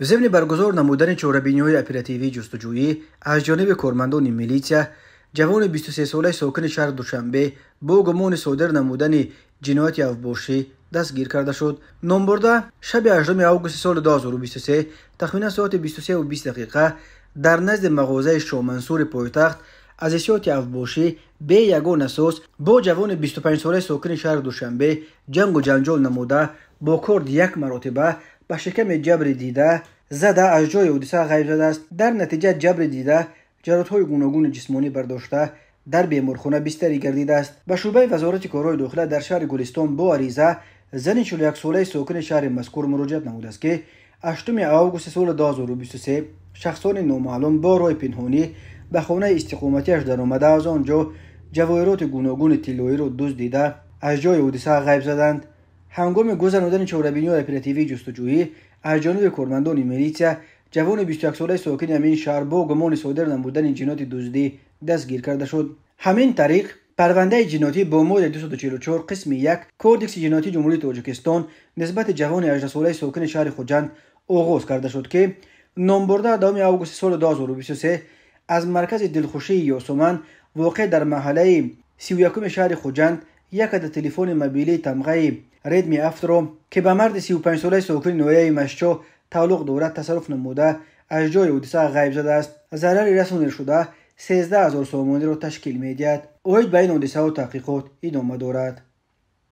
ضمن برگزار نمودن چهاربینی‌های اپراتیوی جستجویی از جانب کارمندان میلیشیا، جوان 23 ساله ساکن شهر دوشنبه با گمان صادر نمودن جنایت افباشی دستگیر کرده شد. نامبرده شب 18 آگوست سال 2023 تخمینا ساعت 23:20 در نزد مغازه شامنصور پایتخت از احساسات افباشی به یگان اساس با جوان 25 ساله ساکن شهر دوشنبه جنگ و جنجال نموده با کارد یک مرتبه به شکم جبر دیده زده از جای حادثه غیب شده است. در نتیجه جبر دیده جراحت‌های گوناگون جسمانی برداشته در بیمارخانه بستری گردیده است. به شعبه وزارت کارهای داخله در شهر گلستان با عریضه زن 41 ساله ساکن شهر مذکور مراجعت نموده است که 8 آگوست سال 2023 شخصان نامعلوم با راه پنهانی به خانه استقامتیش در آمده از آنجا جواهرات گوناگون طلایی را دزدیده از جای حادثه غیب زدند. هنگام گذراندن چهاربینی‌های اپراتیوی جستجویی از جانب کارمندان میلیشیا، جوان 21 ساله ساکن همین شهر با گمان صادر نمودن جنایت دزدی دستگیر کرده شد. همین طریق پرونده جنایتی با ماده 244 قسم 1 کودکس جنایتی جمهوری تاجیکستان نسبت جوان 18 ساله ساکن شهر خوجند آغاز کرده شد که نامبرده 2 آگوست سال 2023 از مرکز دلخوشی یاسمن واقع در محله 31 شهر خوجند یک عدد تلفن موبیلی تمغه ردمی افترو که به مرد 35 ساله ساکن نویه مشچو تعلق دارد تصرف نموده از جای حادثه غیب زده است. ضرر رسانده شده 13000 سامانی را تشکیل می‌دهد. اوید بین حادثه و تحقیقات ادامه دارد.